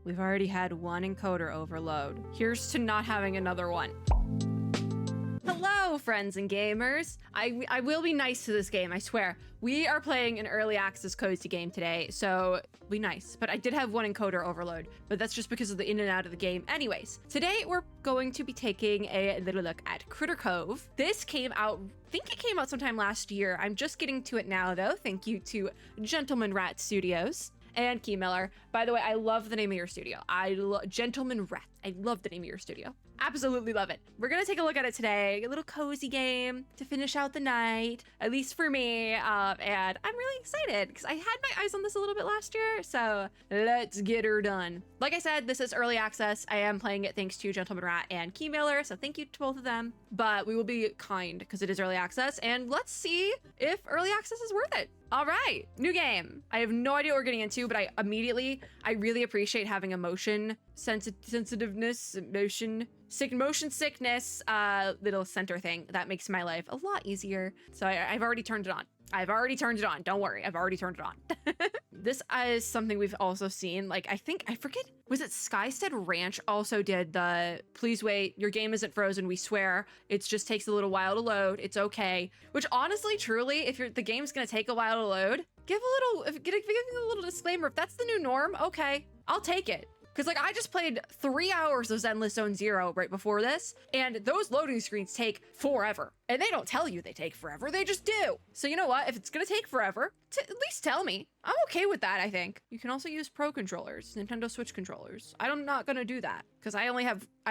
We've already had one encoder overload. Here's to not having another one. Hello, friends and gamers. I will be nice to this game, I swear. We are playing an early access cozy game today, so be nice. But I did have one encoder overload, but that's just because of the in and out of the game. Anyways, today we're going to be taking a little look at Critter Cove. This came out, I think it came out sometime last year. I'm just getting to it now though. Thank you to Gentleman Rat Studios and Key Miller. By the way, I love the name of your studio. Gentleman Rat. I love the name of your studio. Absolutely love it. We're gonna take a look at it today. A little cozy game to finish out the night, at least for me. And I'm really excited because I had my eyes on this a little bit last year. So let's get her done. Like I said, this is early access. I am playing it thanks to Gentleman Rat and Key Miller. So thank you to both of them. But we will be kind because it is early access. And let's see if early access is worth it. All right, new game. I have no idea what we're getting into, but I really appreciate having a motion sensitiveness, motion sickness, little center thing. That makes my life a lot easier. So I've already turned it on. Don't worry, I've already turned it on. This is something we've also seen. Like, I forget, was it Skystead Ranch also did the, please wait, your game isn't frozen, we swear. It just takes a little while to load, it's okay. Which honestly, truly, if the game's gonna take a while to load, give a little disclaimer. If that's the new norm, okay, I'll take it. Because like I just played 3 hours of Zenless Zone Zero right before this, and those loading screens take forever. And they don't tell you they take forever, they just do. So you know what, if it's gonna take forever, at least tell me. I'm okay with that, I think. You can also use Pro controllers, Nintendo Switch controllers. I'm not gonna do that, because I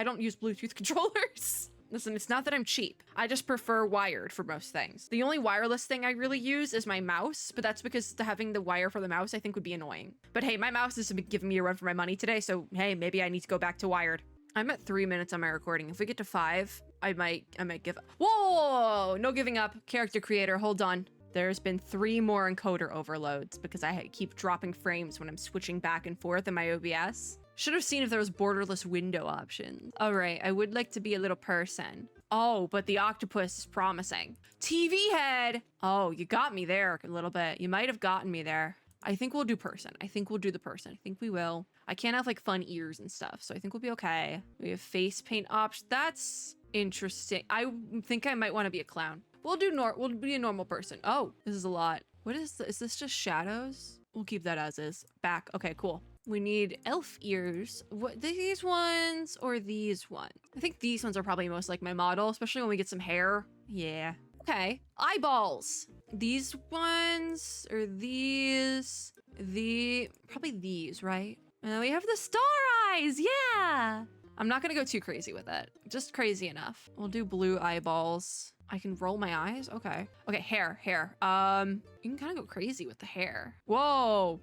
don't use Bluetooth controllers. Listen, it's not that I'm cheap. I just prefer wired for most things. The only wireless thing I really use is my mouse, but that's because having the wire for the mouse I think would be annoying. But hey, my mouse is giving me a run for my money today, so hey, maybe I need to go back to wired. I'm at 3 minutes on my recording. If we get to 5, I might give up. Whoa, no giving up. Character creator, hold on. There's been 3 more encoder overloads because I keep dropping frames when I'm switching back and forth in my OBS. Should have seen if there was borderless window options. All right, I would like to be a little person. Oh, but the octopus is promising. TV head. Oh, you got me there a little bit. You might have gotten me there. I think we'll do person. I think we'll do the person. I think we will. I can't have like fun ears and stuff, so I think we'll be okay. We have face paint options. That's interesting. I think I might want to be a clown. We'll be a normal person. Oh, this is a lot. What is this? Is this just shadows? We'll keep that as is. Back. Okay, cool. We need elf ears. What, these ones or these ones? I think these ones are probably most like my model, especially when we get some hair. Yeah. Okay. Eyeballs. These ones or these? Probably these, right? And then we have the star eyes. Yeah. I'm not gonna go too crazy with it. Just crazy enough. We'll do blue eyeballs. I can roll my eyes. Okay. Okay, hair. You can kind of go crazy with the hair. Whoa.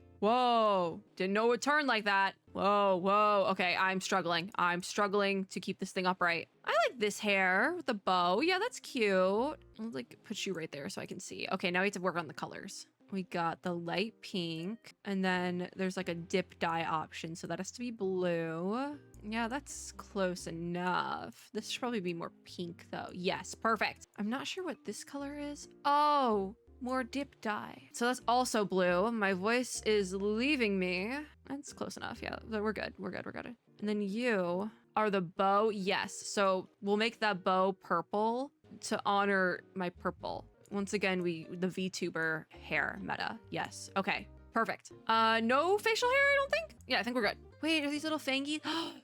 Didn't know it would turn like that. Whoa. Okay, I'm struggling to keep this thing upright. I like this hair with the bow. Yeah, that's cute. I'll like put you right there so I can see. Okay, now we have to work on the colors. We got the light pink, and then there's like a dip dye option, so that has to be blue. Yeah, that's close enough. This should probably be more pink though. Yes, perfect. I'm not sure what this color is. Oh, more dip dye. So that's also blue. My voice is leaving me. That's close enough. Yeah, we're good. And then you are the bow. Yes, so we'll make that bow purple to honor my purple. Once again, the VTuber hair meta. Yes. Okay. Perfect. No facial hair, I don't think. Yeah, I think we're good. Wait, are these little fangies?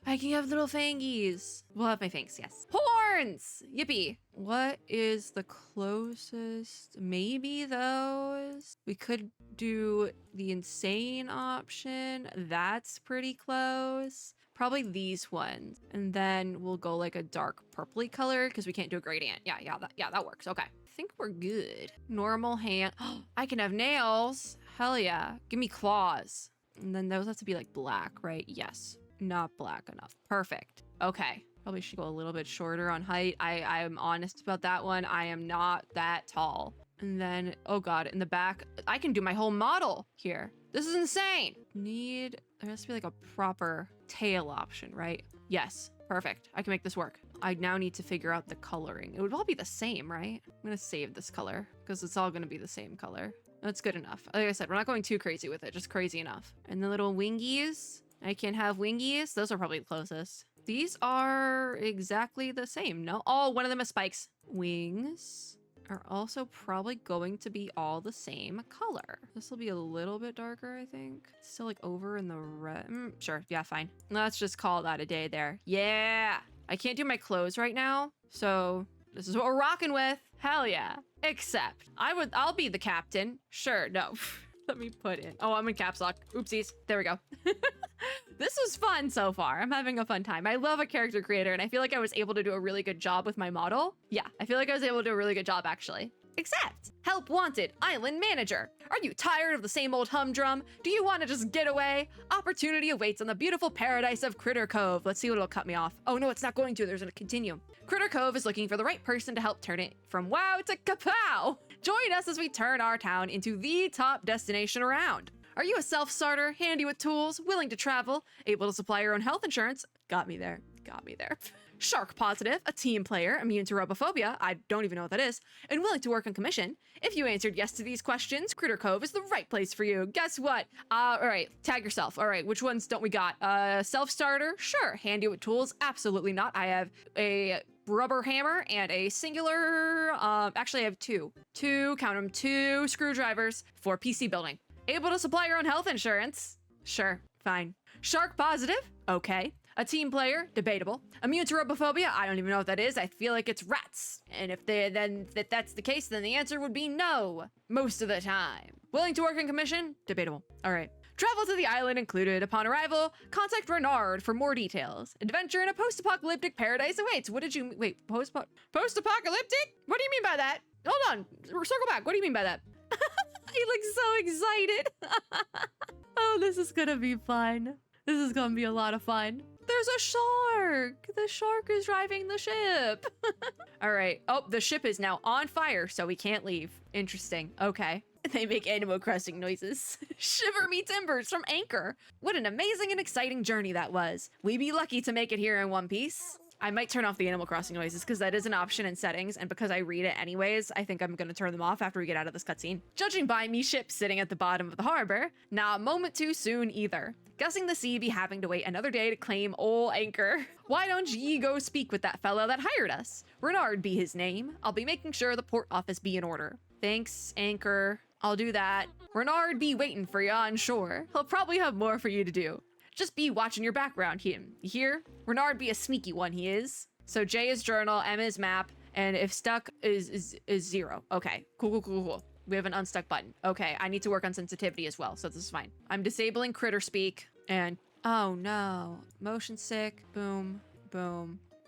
I can have little fangies. We'll have my fangs, yes. Horns! Yippee. What is the closest? Maybe those. We could do the insane option. That's pretty close. Probably these ones. And then we'll go like a dark purpley color because we can't do a gradient. Yeah, that works. Okay. I think we're good. Normal hand. I can have nails. Hell yeah. Give me claws. And then those have to be like black, right? Yes. Not black enough. Perfect. Okay. Probably should go a little bit shorter on height. I am honest about that one. I am not that tall. And then, oh God, in the back, I can do my whole model here. This is insane. There has to be like a proper tail option, right? Yes. Perfect. I can make this work. I now need to figure out the coloring. It would all be the same, right? I'm gonna save this color because it's all gonna be the same color. That's good enough. Like I said, we're not going too crazy with it, just crazy enough. And the little wingies, I can have wingies. Those are probably the closest. These are exactly the same. No, oh, one of them has spikes. Wings are also probably going to be all the same color. This will be a little bit darker, I think. Still like over in the red. Sure, yeah, fine. Let's just call that a day there. Yeah, I can't do my clothes right now, so this is what we're rocking with. Hell yeah. Except I'll be the captain. Sure, no. Let me put in. Oh, I'm in caps lock. Oopsies. There we go. This was fun so far. I'm having a fun time. I love a character creator, and I feel like I was able to do a really good job with my model. Yeah, I feel like I was able to do a really good job, actually. Except, help wanted, island manager. Are you tired of the same old humdrum? Do you want to just get away? Opportunity awaits on the beautiful paradise of Critter Cove. Let's see what it'll cut me off. Oh no, it's not going to. There's gonna continue. Critter Cove is looking for the right person to help turn it from wow to kapow. Join us as we turn our town into the top destination around. Are you a self-starter, handy with tools, willing to travel, able to supply your own health insurance? Got me there. Got me there. Shark positive, a team player, immune to robophobia, I don't even know what that is, and willing to work on commission? If you answered yes to these questions, Critter Cove is the right place for you. Guess what? All right, tag yourself. All right, which ones don't we got? Self-starter? Sure. Handy with tools? Absolutely not. I have a rubber hammer and a singular, actually I have two, count them, 2 screwdrivers for PC building. Able to supply your own health insurance? Sure, fine. Shark positive? Okay. A team player? Debatable. Immune to robophobia? I don't even know what that is. I feel like it's rats. And if that's the case, then the answer would be no. Most of the time. Willing to work in commission? Debatable. All right. Travel to the island included. Upon arrival, contact Renard for more details. Adventure in a post-apocalyptic paradise awaits. What did you... Wait, post-apocalyptic? What do you mean by that? Hold on. Circle back. What do you mean by that? He looks so excited. Oh, this is gonna be fun. This is gonna be a lot of fun. There's a shark. The shark is driving the ship. All right. Oh, the ship is now on fire, so we can't leave. Interesting. Okay. They make Animal Crossing noises. Shiver me timbers from Anchor. What an amazing and exciting journey that was. We be lucky to make it here in one piece. I might turn off the Animal Crossing noises because that is an option in settings, and because I read it anyways, I think I'm gonna turn them off after we get out of this cutscene. Judging by me ship sitting at the bottom of the harbor, not a moment too soon either. Guessing the sea be having to wait another day to claim ol' Anchor. Why don't ye go speak with that fella that hired us? Renard be his name. I'll be making sure the port office be in order. Thanks, Anchor. I'll do that. Renard be waiting for ya on shore. He'll probably have more for you to do. Just be watching your background, him. You hear? Renard be a sneaky one, he is. So J is journal, M is map, and if stuck is 0. Okay, cool. We have an unstuck button. Okay, I need to work on sensitivity as well, so this is fine. I'm disabling critter speak, and oh no. Motion sick, boom.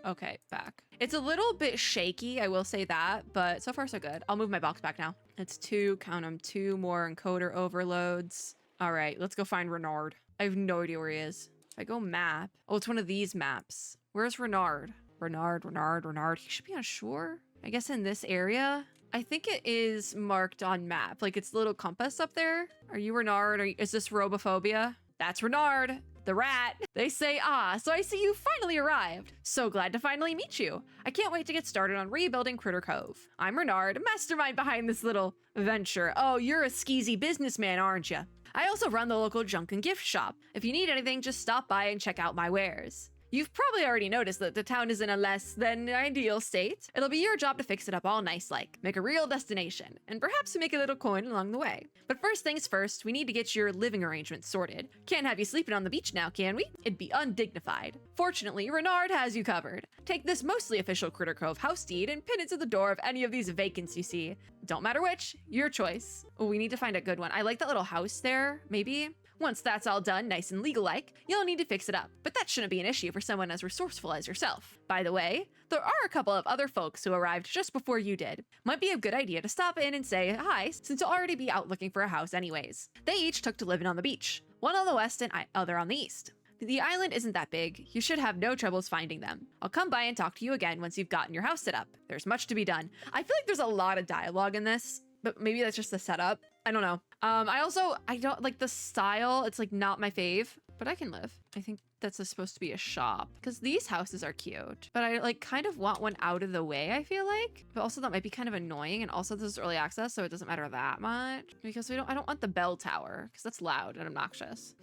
Okay, back. It's a little bit shaky, I will say that, but so far so good. I'll move my box back now. It's 2, count them, 2 more encoder overloads. All right, let's go find Renard. I have no idea where he is. If I go map, oh, it's one of these maps. Where's Renard? Renard. He should be on shore. I guess in this area. I think it is marked on map. Like it's a little compass up there. Are you Renard? Is this robophobia? That's Renard, the rat. They say, so I see you finally arrived. So glad to finally meet you. I can't wait to get started on rebuilding Critter Cove. I'm Renard, mastermind behind this little venture. Oh, you're a skeezy businessman, aren't you? I also run the local junk and gift shop. If you need anything, just stop by and check out my wares. You've probably already noticed that the town is in a less than ideal state. It'll be your job to fix it up all nice-like, make a real destination, and perhaps make a little coin along the way. But first things first, we need to get your living arrangements sorted. Can't have you sleeping on the beach now, can we? It'd be undignified. Fortunately, Renard has you covered. Take this mostly official Critter Cove house deed and pin it to the door of any of these vacants you see. Don't matter which, your choice. Oh, we need to find a good one. I like that little house there, maybe? Once that's all done, nice and legal-like, you'll need to fix it up, but that shouldn't be an issue for someone as resourceful as yourself. By the way, there are a couple of other folks who arrived just before you did. Might be a good idea to stop in and say hi, since you'll already be out looking for a house anyways. They each took to living on the beach, one on the west and other on the east. The island isn't that big. You should have no troubles finding them. I'll come by and talk to you again once you've gotten your house set up. There's much to be done. I feel like there's a lot of dialogue in this, but maybe that's just the setup. I don't know. I don't like the style. It's like not my fave, but I can live. I think that's supposed to be a shop because these houses are cute, but I like kind of want one out of the way, I feel like, but also that might be kind of annoying. And also this is early access, so it doesn't matter that much because I don't want the bell tower because that's loud and obnoxious.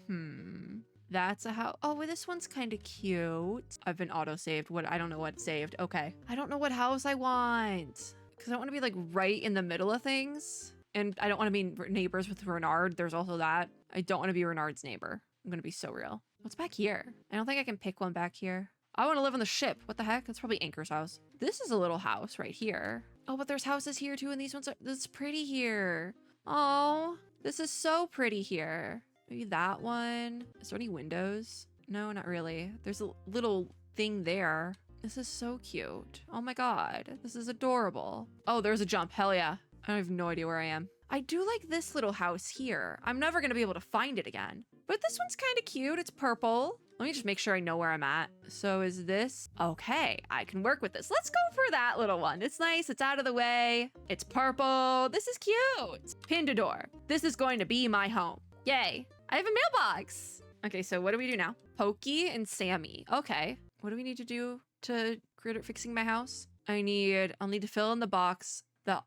That's a house. Oh, well, this one's kind of cute. I've been auto-saved. I don't know what saved. Okay. I don't know what house I want. Because I want to be like right in the middle of things. And I don't want to be neighbors with Renard. There's also that. I don't want to be Renard's neighbor. I'm going to be so real. What's back here? I don't think I can pick one back here. I want to live on the ship. What the heck? That's probably Anchor's house. This is a little house right here. Oh, but there's houses here too. And these ones are, this is pretty here. Oh, this is so pretty here. Maybe that one. Is there any windows? No, not really. There's a little thing there. This is so cute. Oh my God. This is adorable. Oh, there's a jump. Hell yeah. I have no idea where I am. I do like this little house here. I'm never going to be able to find it again. But this one's kind of cute. It's purple. Let me just make sure I know where I'm at. So is this? Okay, I can work with this. Let's go for that little one. It's nice. It's out of the way. It's purple. This is cute. Pinned a door. This is going to be my home. Yay. I have a mailbox. Okay, so what do we do now? Pokey and Sammy. Okay. What do we need to do to critter fixing my house? I'll need to fill in the box that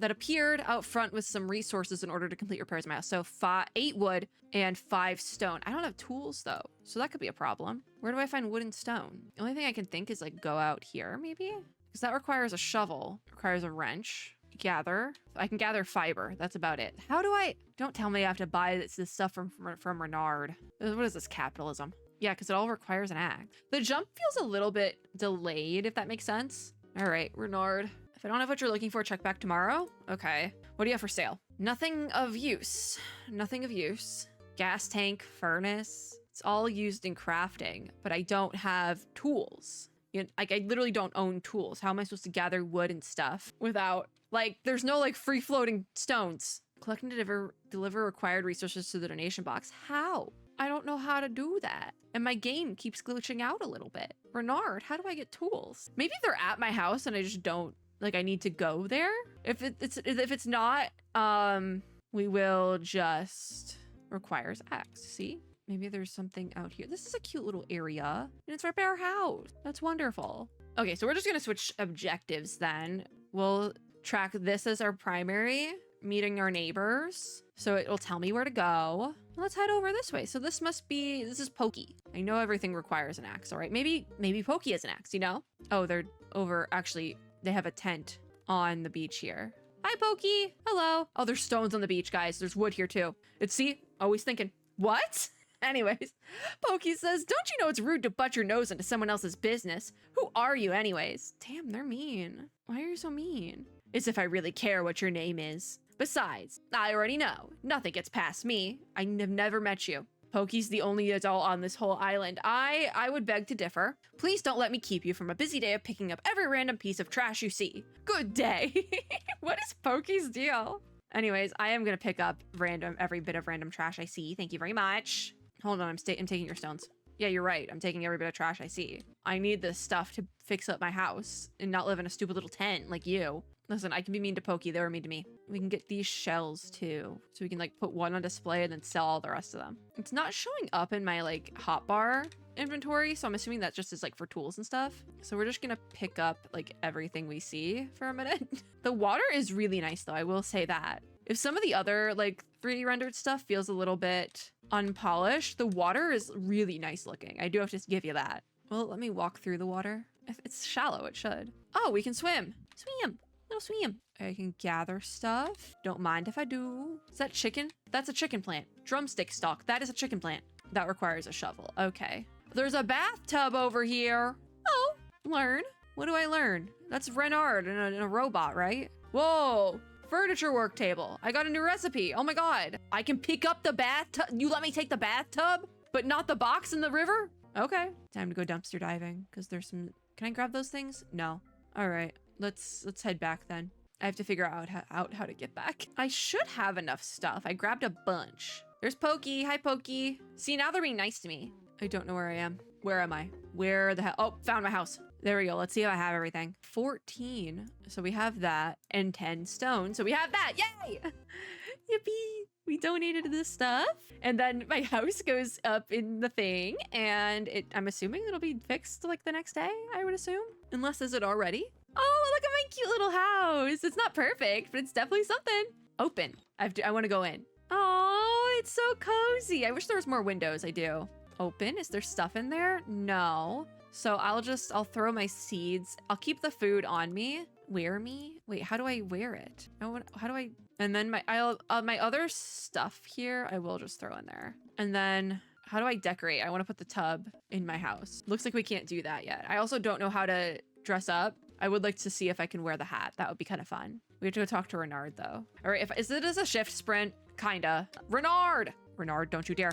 appeared out front with some resources in order to complete repairs in my house. So 8 wood and 5 stone. I don't have tools though, so that could be a problem. Where do I find wood and stone? The only thing I can think is like go out here maybe, because that requires a shovel, requires a wrench. Gather. I can gather fiber. That's about it. How do I? Don't tell me I have to buy this stuff from Renard. What is this, capitalism? Yeah, because it all requires an axe. The jump feels a little bit delayed, if that makes sense. All right, Renard. If I don't have what you're looking for, check back tomorrow. Okay. What do you have for sale? Nothing of use. Nothing of use. Gas tank, furnace. It's all used in crafting, but I don't have tools. You know, like I literally don't own tools. How am I supposed to gather wood and stuff without, like, there's no like free floating stones. Collect and deliver required resources to the donation box. How? I don't know how to do that. And my game keeps glitching out a little bit. Renard, how do I get tools? Maybe they're at my house and I just don't, like, I need to go there. If it's not, we will just requires axe. See? Maybe there's something out here. This is a cute little area and it's right by our house. That's wonderful. Okay, so we're just gonna switch objectives then. We'll track this as our primary, meeting our neighbors. So it will tell me where to go. Let's head over this way. So this is Pokey. I know everything requires an axe, all right? Maybe Pokey has an axe, you know? Oh, they're over, actually, they have a tent on the beach here. Hi, Pokey. Hello. Oh, there's stones on the beach, guys. There's wood here too. See, always thinking, what? Anyways, Pokey says, don't you know it's rude to butt your nose into someone else's business? Who are you anyways? Damn, they're mean. Why are you so mean? As if I really care what your name is. Besides, I already know. Nothing gets past me. I have never met you. Pokey's the only adult on this whole island. I would beg to differ. Please don't let me keep you from a busy day of picking up every random piece of trash you see. Good day. What is Pokey's deal? Anyways, I am gonna pick up every bit of random trash I see. Thank you very much. Hold on, I'm taking your stones. Yeah, you're right. I'm taking every bit of trash I see. I need this stuff to fix up my house and not live in a stupid little tent like you. Listen, I can be mean to Pokey. They were mean to me. We can get these shells too. So we can like put one on display and then sell all the rest of them. It's not showing up in my like hotbar inventory. So I'm assuming that just is like for tools and stuff. So we're just gonna pick up like everything we see for a minute. The water is really nice though. I will say that. If some of the other like 3D rendered stuff feels a little bit unpolished, the water is really nice looking. I do have to give you that. Well, let me walk through the water. If it's shallow, it should. Oh, we can swim. Swim. Little swim. I can gather stuff. Don't mind if I do. Is that chicken? That's a chicken plant. Drumstick stalk. That is a chicken plant. That requires a shovel. Okay. There's a bathtub over here. Oh, learn. What do I learn? That's Renard and a robot, right? Whoa. Furniture work table. I got a new recipe. Oh my God. I can pick up the bathtub. You let me take the bathtub, but not the box in the river? Okay. Time to go dumpster diving because there's some... Can I grab those things? No. All right. Let's head back then. I have to figure out how to get back. I should have enough stuff. I grabbed a bunch. There's Pokey. Hi, Pokey. See, now they're being nice to me. I don't know where I am. Where am I? Where the hell? Oh, found my house. There we go. Let's see if I have everything. 14. So we have that and 10 stone. So we have that. Yay! Yippee! We donated this stuff. And then my house goes up in the thing and I'm assuming it'll be fixed like the next day, I would assume. Unless is it already? Oh, look at my cute little house. It's not perfect, but it's definitely something. Open. I want to go in. Oh, it's so cozy. I wish there was more windows. I do. open? Is there stuff in there? No. So I'll throw my seeds. I'll keep the food on me. Wear me? Wait, how do I wear it? How do I? And then my other stuff here, I will just throw in there. And then how do I decorate? I want to put the tub in my house. Looks like we can't do that yet. I also don't know how to dress up. I would like to see if I can wear the hat. That would be kind of fun. We have to go talk to Renard though. All right, is it a shift sprint? Kinda. Renard! Renard, don't you dare.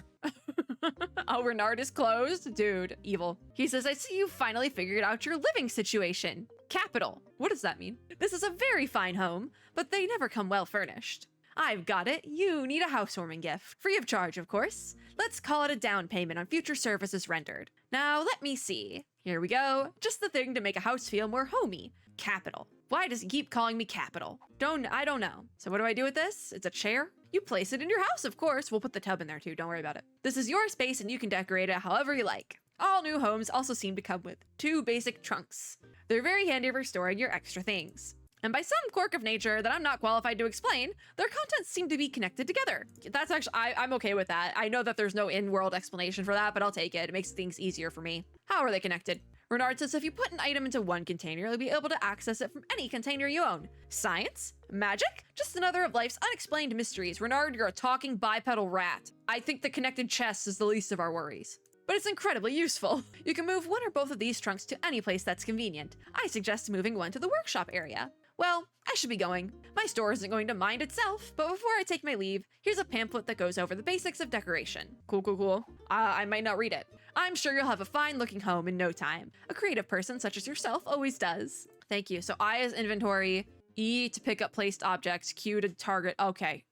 Oh, Renard is closed? Dude, evil. He says, I see you finally figured out your living situation. Capital. What does that mean? This is a very fine home, but they never come well furnished. I've got it. You need a housewarming gift. Free of charge, of course. Let's call it a down payment on future services rendered. Now, let me see. Here we go. Just the thing to make a house feel more homey. Capital. Why does he keep calling me Capital? I don't know. So what do I do with this? It's a chair? You place it in your house, of course. We'll put the tub in there too. Don't worry about it. This is your space and you can decorate it however you like. All new homes also seem to come with 2 basic trunks. They're very handy for storing your extra things. And by some quirk of nature that I'm not qualified to explain, their contents seem to be connected together. That's actually, I'm okay with that. I know that there's no in-world explanation for that, but I'll take it. It makes things easier for me. How are they connected? Renard says if you put an item into one container, you'll be able to access it from any container you own. Science? Magic? Just another of life's unexplained mysteries. Renard, you're a talking bipedal rat. I think the connected chest is the least of our worries. But it's incredibly useful. You can move one or both of these trunks to any place that's convenient. I suggest moving one to the workshop area. Well, I should be going. My store isn't going to mind itself, but before I take my leave, here's a pamphlet that goes over the basics of decoration. Cool. I might not read it. I'm sure you'll have a fine-looking home in no time. A creative person such as yourself always does. Thank you. So I is inventory, E to pick up placed objects, Q to target. Okay.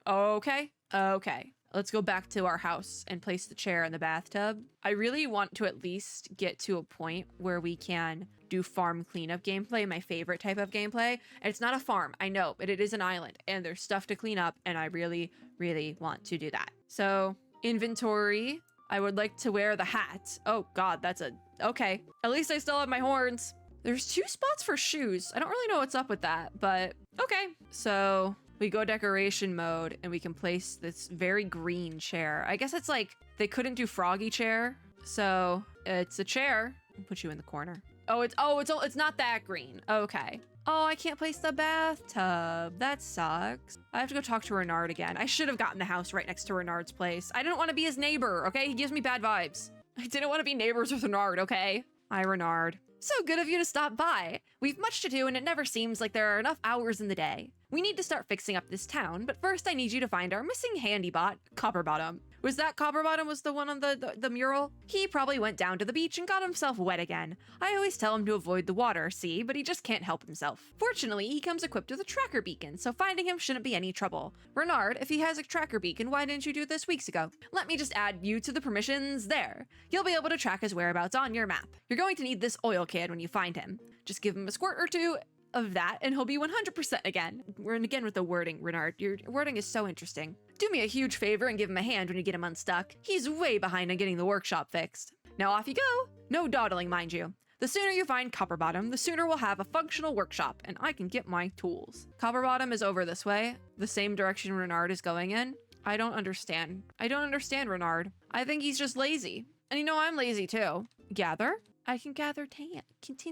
Let's go back to our house and place the chair in the bathtub. I really want to at least get to a point where we can do farm cleanup gameplay, my favorite type of gameplay. And it's not a farm, I know, but it is an island and there's stuff to clean up and I really, really want to do that. So inventory, I would like to wear the hat. Oh God, okay. At least I still have my horns. There's 2 spots for shoes. I don't really know what's up with that, but okay. So we go decoration mode and we can place this very green chair. I guess it's like they couldn't do froggy chair. So it's a chair. I'll put you in the corner. It's not that green. Okay. Oh, I can't place the bathtub. That sucks. I have to go talk to Renard again. I should have gotten the house right next to Renard's place. I didn't want to be his neighbor, okay? He gives me bad vibes. I didn't want to be neighbors with Renard, okay? Hi, Renard. So good of you to stop by. We've much to do and it never seems like there are enough hours in the day. We need to start fixing up this town, but first I need you to find our missing handy bot, Copperbottom. Was that Copperbottom was the one on the mural? He probably went down to the beach and got himself wet again. I always tell him to avoid the water, see, but he just can't help himself. Fortunately, he comes equipped with a tracker beacon, so finding him shouldn't be any trouble. Renard, if he has a tracker beacon, why didn't you do this weeks ago? Let me just add you to the permissions there. You'll be able to track his whereabouts on your map. You're going to need this oil can when you find him. Just give him a squirt or 2 of that and he'll be 100% again. We're in again with the wording, Renard. Your wording is so interesting. Do me a huge favor and give him a hand when you get him unstuck. He's way behind on getting the workshop fixed. Now off you go. No dawdling, mind you. The sooner you find Copperbottom, the sooner we'll have a functional workshop and I can get my tools. Copperbottom is over this way, the same direction Renard is going in. I don't understand. Renard. I think he's just lazy. And you know, I'm lazy too. Gather? I can gather tin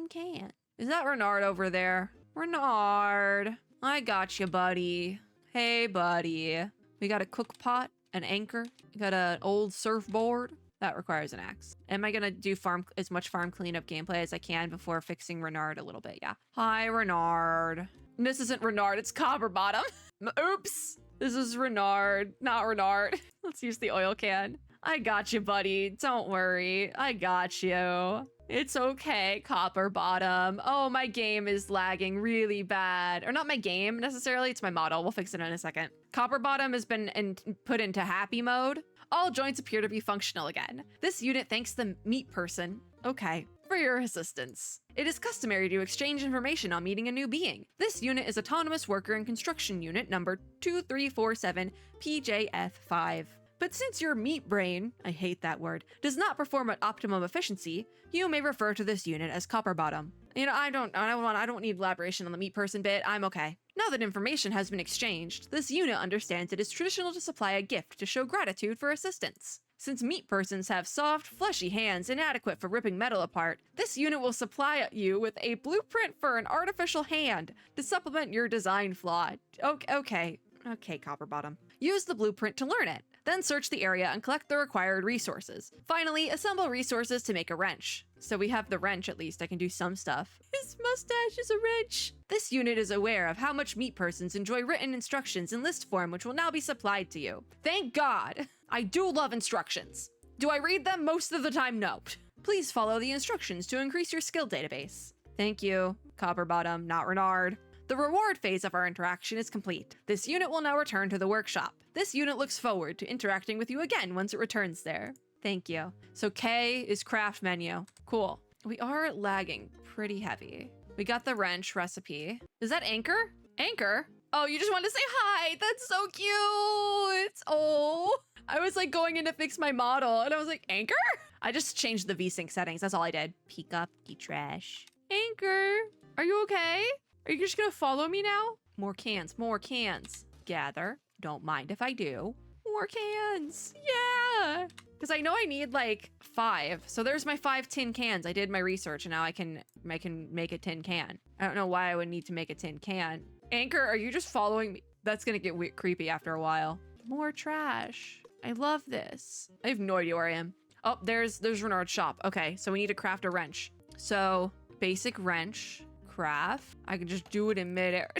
can. Is that Renard over there? Renard, I got you, buddy. Hey, buddy. We got a cook pot, an anchor, we got an old surfboard. That requires an axe. Am I gonna do as much farm cleanup gameplay as I can before fixing Renard a little bit? Yeah. Hi, Renard. This isn't Renard, it's Copperbottom. Oops. This is Renard, not Renard. Let's use the oil can. I got you, buddy. Don't worry. I got you. It's okay, Copperbottom. Oh, my game is lagging really bad. Or not my game, necessarily. It's my model. We'll fix it in a second. Copperbottom has been put into happy mode. All joints appear to be functional again. This unit thanks the meat person. Okay. For your assistance. It is customary to exchange information on meeting a new being. This unit is Autonomous Worker and Construction Unit number 2347 PJF5. But since your meat brain, I hate that word, does not perform at optimum efficiency, you may refer to this unit as Copperbottom. You know, I don't need elaboration on the meat person bit. I'm okay. Now that information has been exchanged, this unit understands it is traditional to supply a gift to show gratitude for assistance. Since meat persons have soft, fleshy hands inadequate for ripping metal apart, this unit will supply you with a blueprint for an artificial hand to supplement your design flaw. Okay, Copperbottom. Use the blueprint to learn it. Then search the area and collect the required resources. Finally, assemble resources to make a wrench. So we have the wrench at least, I can do some stuff. His mustache is a wrench. This unit is aware of how much meat persons enjoy written instructions in list form, which will now be supplied to you. Thank God! I do love instructions. Do I read them? Most of the time, no. Please follow the instructions to increase your skill database. Thank you, Copperbottom, not Renard. The reward phase of our interaction is complete. This unit will now return to the workshop. This unit looks forward to interacting with you again once it returns there. Thank you. So K is craft menu. Cool. We are lagging pretty heavy. We got the wrench recipe. Is that Anchor? Anchor? Oh, you just wanted to say hi. That's so cute. Oh, I was like going in to fix my model and I was like, Anchor? I just changed the VSync settings. That's all I did. Peek up, the trash. Anchor, are you okay? Are you just gonna follow me now? More cans, more cans. Gather. Don't mind if I do. More cans. Yeah. Because I know I need like 5. So there's my 5 tin cans. I did my research and now I can make a tin can. I don't know why I would need to make a tin can. Anchor, are you just following me? That's gonna get creepy after a while. More trash. I love this. I have no idea where I am. Oh, there's Renard's shop. Okay, so we need to craft a wrench. So basic wrench. Craft. I can just do it in midair.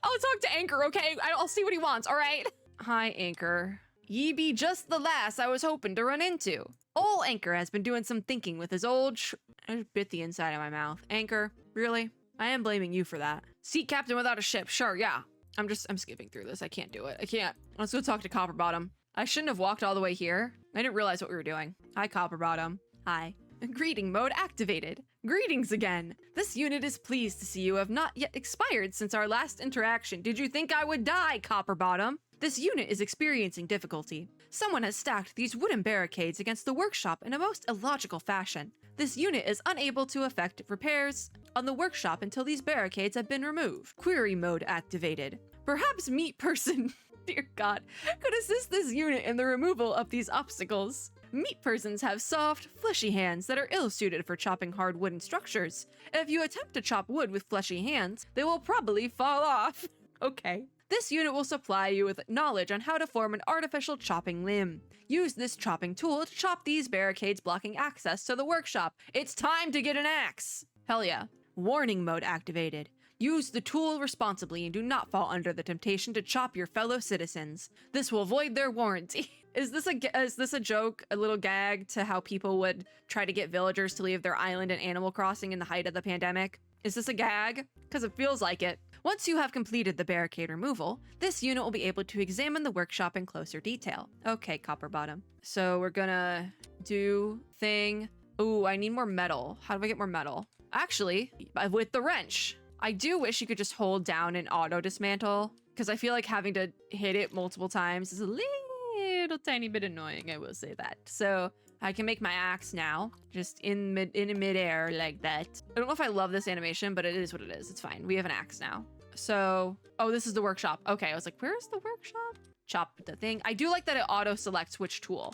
I'll talk to Anchor, okay? I'll see what he wants, all right? Hi, Anchor. Ye be just the lass I was hoping to run into. Ol' Anchor has been doing some thinking with his old I just bit the inside of my mouth. Anchor, really? I am blaming you for that. Sea captain without a ship, sure, yeah. I'm skipping through this. I can't do it. I can't. Let's go talk to Copperbottom. I shouldn't have walked all the way here. I didn't realize what we were doing. Hi, Copperbottom. Hi. Greeting mode activated. Greetings again. This unit is pleased to see you have not yet expired since our last interaction. Did you think I would die, Copperbottom? This unit is experiencing difficulty. Someone has stacked these wooden barricades against the workshop in a most illogical fashion. This unit is unable to effect repairs on the workshop until these barricades have been removed. Query mode activated. Perhaps meat person, dear God, could assist this unit in the removal of these obstacles. Meat persons have soft, fleshy hands that are ill-suited for chopping hard wooden structures. If you attempt to chop wood with fleshy hands, they will probably fall off. Okay. This unit will supply you with knowledge on how to form an artificial chopping limb. Use this chopping tool to chop these barricades blocking access to the workshop. It's time to get an axe! Hell yeah. Warning mode activated. Use the tool responsibly and do not fall under the temptation to chop your fellow citizens. This will void their warranty. Is this a joke, a little gag to how people would try to get villagers to leave their island in Animal Crossing in the height of the pandemic? Is this a gag? Because it feels like it. Once you have completed the barricade removal, this unit will be able to examine the workshop in closer detail. Okay, Copperbottom. So we're gonna do thing. Ooh, I need more metal. How do I get more metal? Actually, with the wrench. I do wish you could just hold down and auto dismantle, because I feel like having to hit it multiple times is a little tiny bit annoying, I will say that. So I can make my axe now, just in midair like that. I don't know if I love this animation, but it is what it is. It's fine. We have an axe now. So, oh, this is the workshop. Okay, I was like, where's the workshop? Chop the thing. I do like that it auto selects which tool.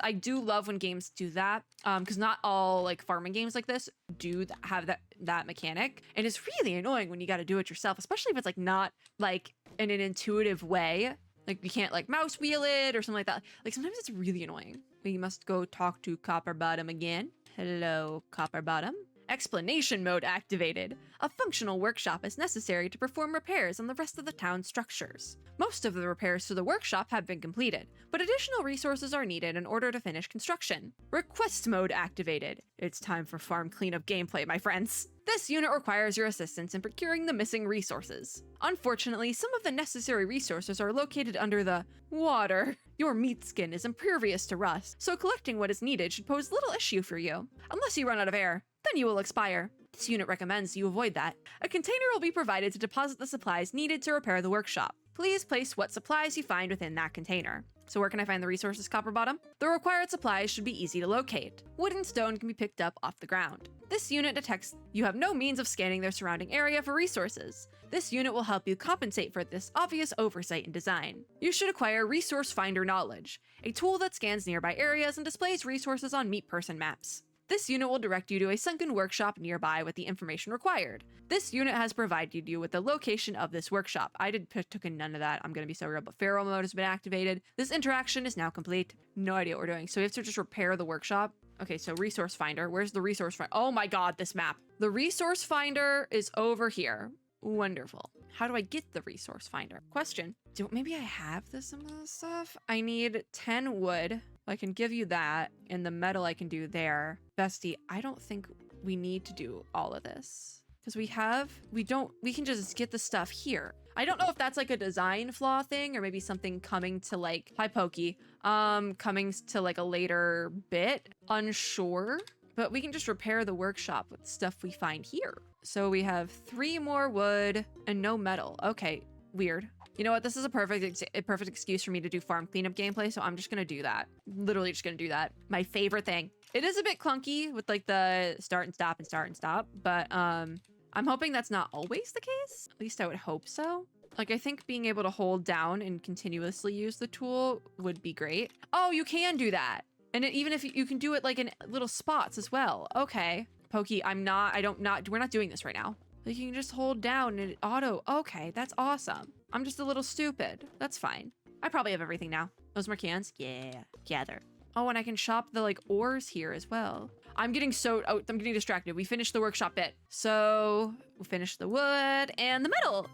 I do love when games do that, because not all like farming games like this do have that mechanic, and it's really annoying when you got to do it yourself, especially if it's like not like in an intuitive way, like you can't like mouse wheel it or something like that. Like sometimes it's really annoying. We must go talk to Copperbottom again. Hello, Copperbottom. Explanation mode activated. A functional workshop is necessary to perform repairs on the rest of the town's structures. Most of the repairs to the workshop have been completed, but additional resources are needed in order to finish construction. Request mode activated. It's time for farm cleanup gameplay, my friends. This unit requires your assistance in procuring the missing resources. Unfortunately, some of the necessary resources are located under the water. Your meat skin is impervious to rust, so collecting what is needed should pose little issue for you. Unless you run out of air, then you will expire. This unit recommends you avoid that. A container will be provided to deposit the supplies needed to repair the workshop. Please place what supplies you find within that container. So where can I find the resources, Copper Bottom? The required supplies should be easy to locate. Wood and stone can be picked up off the ground. This unit detects you have no means of scanning their surrounding area for resources. This unit will help you compensate for this obvious oversight in design. You should acquire Resource Finder Knowledge, a tool that scans nearby areas and displays resources on meat person maps. This unit will direct you to a sunken workshop nearby with the information required. This unit has provided you with the location of this workshop. I took in none of that. I'm gonna be so real, but Pharaoh mode has been activated. This interaction is now complete. No idea what we're doing. So we have to just repair the workshop. Okay, so resource finder. Where's the resource finder? Oh my god, this map. The resource finder is over here. Wonderful. How do I get the resource finder? Question. Maybe I have some of this stuff? I need 10 wood. I can give you that, and the metal I can do there. Bestie, I don't think we need to do all of this. Because we can just get the stuff here. I don't know if that's like a design flaw thing, or maybe something coming to like, hi Pokey, coming to like a later bit. Unsure, but we can just repair the workshop with stuff we find here. So we have 3 more wood and no metal. Okay, weird. You know what? This is a perfect excuse for me to do farm cleanup gameplay, so I'm just gonna do that. Literally just gonna do that. My favorite thing. It is a bit clunky with like the start and stop, but I'm hoping that's not always the case. At least I would hope so. Like, I think being able to hold down and continuously use the tool would be great. Oh, you can do that. And even if you can do it like in little spots as well. Okay. Pokey, we're not doing this right now. Like, you can just hold down and auto. Okay, that's awesome. I'm just a little stupid. That's fine. I probably have everything now. Those more cans? Yeah, gather. Oh, and I can shop the like ores here as well. I'm getting distracted. We finished the workshop bit. So we'll finish the wood and the metal.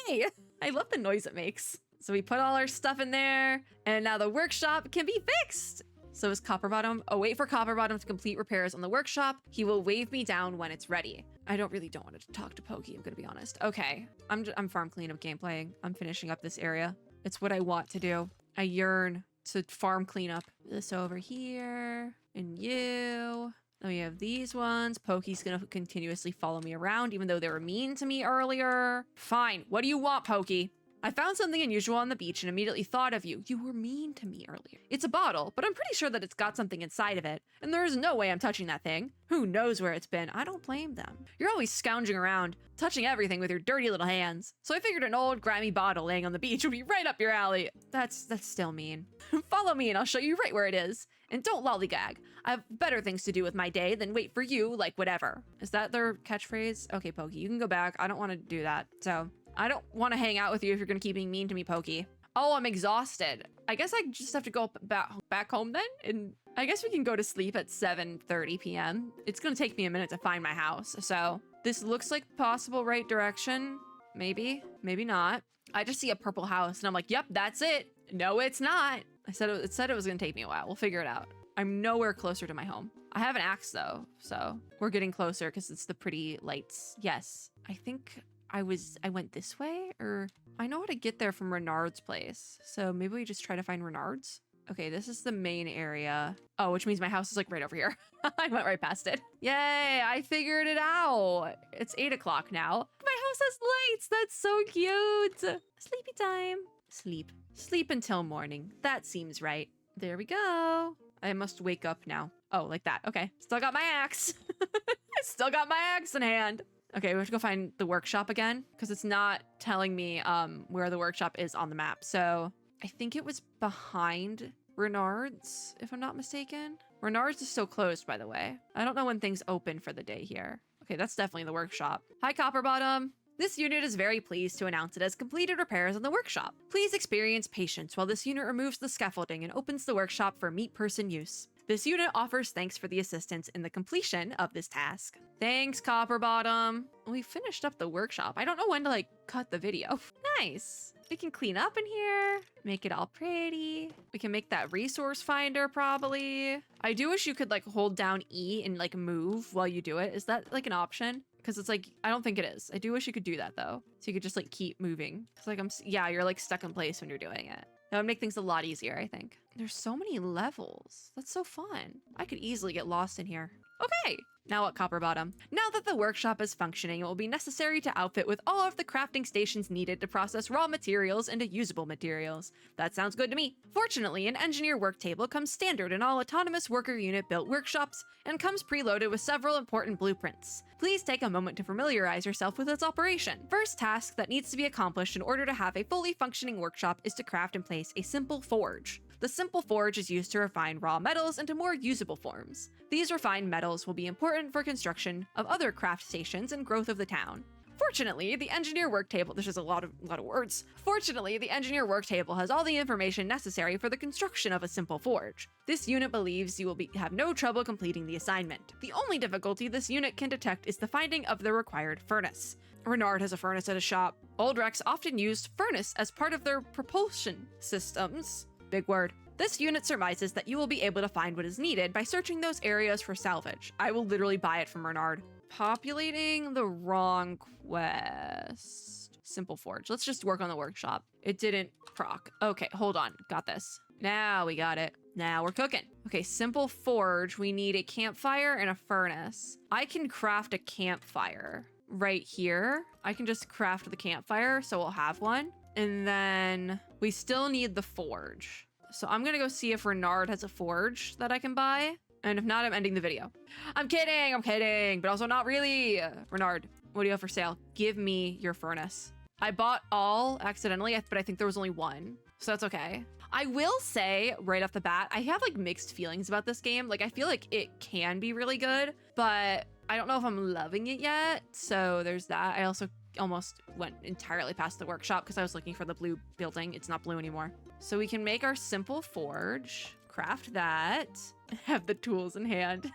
Yay! I love the noise it makes. So we put all our stuff in there, and now the workshop can be fixed. So is Copper Bottom. Oh, wait for Copper Bottom to complete repairs on the workshop. He will wave me down when it's ready. I don't want to talk to Pokey, I'm gonna be honest. Okay, I'm farm cleanup gameplaying. I'm finishing up this area. It's what I want to do. I yearn to farm cleanup. This over here, and you. Then we have these ones. Pokey's gonna continuously follow me around, even though they were mean to me earlier. Fine, what do you want, Pokey? I found something unusual on the beach and immediately thought of you. You were mean to me earlier. It's a bottle, but I'm pretty sure that it's got something inside of it, and there is no way I'm touching that thing. Who knows where it's been? I don't blame them. You're always scounging around, touching everything with your dirty little hands. So I figured an old grimy bottle laying on the beach would be right up your alley. That's still mean. Follow me and I'll show you right where it is. And don't lollygag. I have better things to do with my day than wait for you, like whatever. Is that their catchphrase? Okay, Pokey, you can go back. I don't want to do that, so... I don't want to hang out with you if you're going to keep being mean to me, Pokey. Oh, I'm exhausted. I guess I just have to go back home then? And I guess we can go to sleep at 7:30 p.m. It's going to take me a minute to find my house. So this looks like possible right direction. Maybe, maybe not. I just see a purple house and I'm like, yep, that's it. No, it's not. It said it was going to take me a while. We'll figure it out. I'm nowhere closer to my home. I have an axe though. So we're getting closer because it's the pretty lights. Yes, I think... I went this way, or I know how to get there from Renard's place. So maybe we just try to find Renard's. Okay, this is the main area. Oh, which means my house is like right over here. I went right past it. Yay, I figured it out. It's 8 o'clock now. My house has lights. That's so cute. Sleepy time. Sleep until morning. That seems right. There we go. I must wake up now. Oh, like that. Okay, still got my axe. I still got my axe in hand. Okay, we have to go find the workshop again because it's not telling me where the workshop is on the map. So I think it was behind Renard's, if I'm not mistaken. Renard's is still closed, by the way. I don't know when things open for the day here. Okay, that's definitely the workshop. Hi, Copper Bottom. This unit is very pleased to announce it has completed repairs on the workshop. Please experience patience while this unit removes the scaffolding and opens the workshop for meat person use. This unit offers thanks for the assistance in the completion of this task. Thanks, Copper Bottom. We finished up the workshop. I don't know when to like cut the video. Nice. We can clean up in here, make it all pretty. We can make that resource finder probably. I do wish you could like hold down E and like move while you do it. Is that like an option? Because it's like, I don't think it is. I do wish you could do that though. So you could just like keep moving. It's like, yeah, you're like stuck in place when you're doing it. That would make things a lot easier, I think. There's so many levels. That's so fun. I could easily get lost in here. Okay. Now at Copper Bottom. Now that the workshop is functioning, it will be necessary to outfit with all of the crafting stations needed to process raw materials into usable materials. That sounds good to me. Fortunately, an engineer work table comes standard in all autonomous worker unit built workshops and comes preloaded with several important blueprints. Please take a moment to familiarize yourself with its operation. First task that needs to be accomplished in order to have a fully functioning workshop is to craft and place a simple forge. The simple forge is used to refine raw metals into more usable forms. These refined metals will be important for construction of other craft stations and growth of the town. Fortunately, the engineer work table, this is a lot of words. Fortunately, the engineer work table has all the information necessary for the construction of a simple forge. This unit believes you will have no trouble completing the assignment. The only difficulty this unit can detect is the finding of the required furnace. Renard has a furnace at his shop. Old Rex often used furnace as part of their propulsion systems. Big word. This unit surmises that you will be able to find what is needed by searching those areas for salvage. I will literally buy it from Renard. Populating the wrong quest. Simple forge. Let's just work on the workshop. It didn't proc. Okay, hold on. Got this. Now we got it. Now we're cooking. Okay, simple forge. We need a campfire and a furnace. I can craft a campfire right here. I can just craft the campfire, so we'll have one. And then we still need the forge. So I'm gonna go see if Renard has a forge that I can buy. And if not, I'm ending the video. I'm kidding, but also not really. Renard, what do you have for sale? Give me your furnace. I bought all accidentally, but I think there was only one. So that's okay. I will say right off the bat, I have like mixed feelings about this game. Like I feel like it can be really good, but I don't know if I'm loving it yet. So there's that. I also almost went entirely past the workshop because I was looking for the blue building. It's not blue anymore. So we can make our simple forge, craft that, have the tools in hand.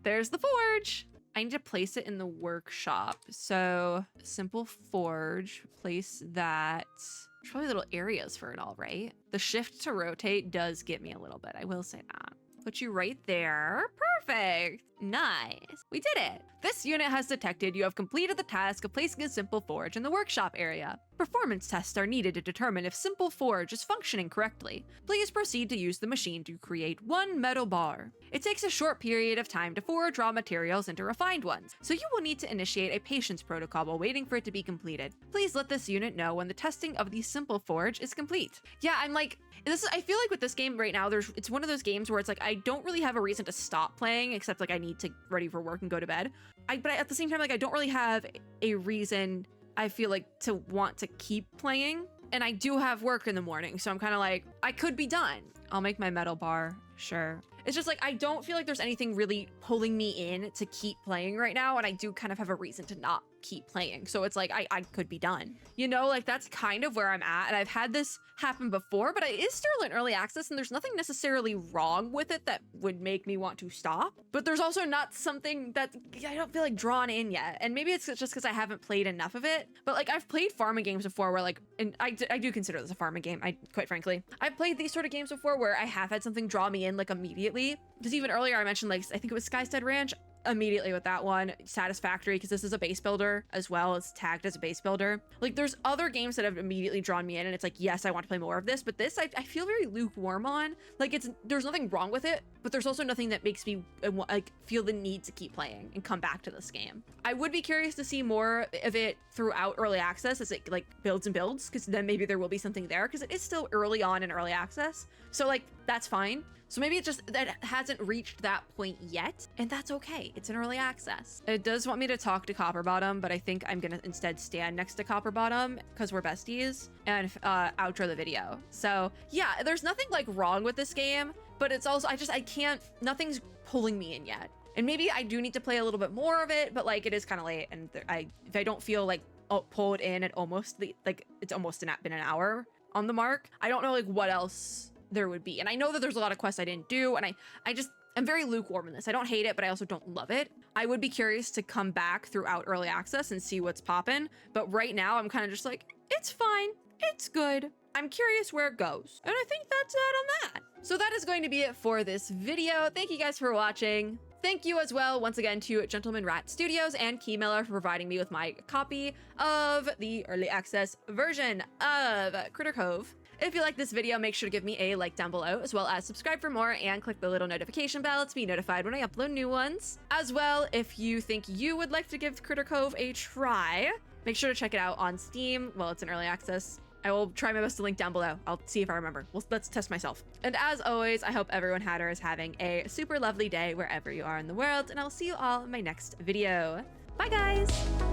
There's the forge. I need to place it in the workshop. So simple forge, place that. There's probably little areas for it all, right? The shift to rotate does get me a little bit. I will say that. Put you right there. Perfect. Nice. We did it. This unit has detected you have completed the task of placing a simple forge in the workshop area. Performance tests are needed to determine if simple forge is functioning correctly. Please proceed to use the machine to create one metal bar. It takes a short period of time to forge raw materials into refined ones, so you will need to initiate a patience protocol while waiting for it to be completed. Please let this unit know when the testing of the simple forge is complete. Yeah, I'm like, I feel like with this game right now, it's one of those games where it's like, I don't really have a reason to stop playing, except like I need to ready for work and go to bed. But at the same time, like I don't really have a reason, I feel like, to want to keep playing. And I do have work in the morning, so I'm kind of like, I could be done. I'll make my metal bar, sure. It's just like, I don't feel like there's anything really pulling me in to keep playing right now, and I do kind of have a reason to not keep playing. So it's like, I could be done. You know, like that's kind of where I'm at, and I've had this happen before, but it is still in early access, and there's nothing necessarily wrong with it that would make me want to stop. But there's also not something that I don't feel like drawn in yet. And maybe it's just because I haven't played enough of it. But like I've played farming games before where like, and I do consider this a farming game, quite frankly. I've played these sort of games before where I have had something draw me in like immediately. Because even earlier I mentioned like, I think it was Skystead Ranch. Immediately with that one, Satisfactory, because this is a base builder as well. It's tagged as a base builder. Like there's other games that have immediately drawn me in, and it's like, yes, I want to play more of this, but this I feel very lukewarm on. Like there's nothing wrong with it, but there's also nothing that makes me like feel the need to keep playing and come back to this game. I would be curious to see more of it throughout early access as it like builds and builds, because then maybe there will be something there, because it is still early on in early access. So like that's fine. So maybe it just that hasn't reached that point yet, and that's okay. It's in early access. It does want me to talk to Copper Bottom, but I think I'm gonna instead stand next to Copper Bottom because we're besties, and outro the video. So yeah, there's nothing like wrong with this game, but it's also I can't. Nothing's pulling me in yet, and maybe I do need to play a little bit more of it. But like it is kind of late, and if I don't feel like pulled in at almost like it's almost been an hour on the mark, I don't know like what else there would be. And I know that there's a lot of quests I didn't do, and I'm very lukewarm in this. I don't hate it, but I also don't love it. I would be curious to come back throughout early access and see what's poppin', but right now I'm kind of just like, it's fine, it's good. I'm curious where it goes. And I think that's it on that. So that is going to be it for this video. Thank you guys for watching. Thank you as well, once again, to Gentleman Rat Studios and Keymiller for providing me with my copy of the early access version of Critter Cove. If you like this video, make sure to give me a like down below, as well as subscribe for more and click the little notification bell to be notified when I upload new ones. As well, if you think you would like to give Critter Cove a try, make sure to check it out on Steam. Well, it's in early access. I will try my best to link down below. I'll see if I remember. Well, let's test myself. And as always, I hope everyone had or is having a super lovely day wherever you are in the world, and I'll see you all in my next video. Bye, guys!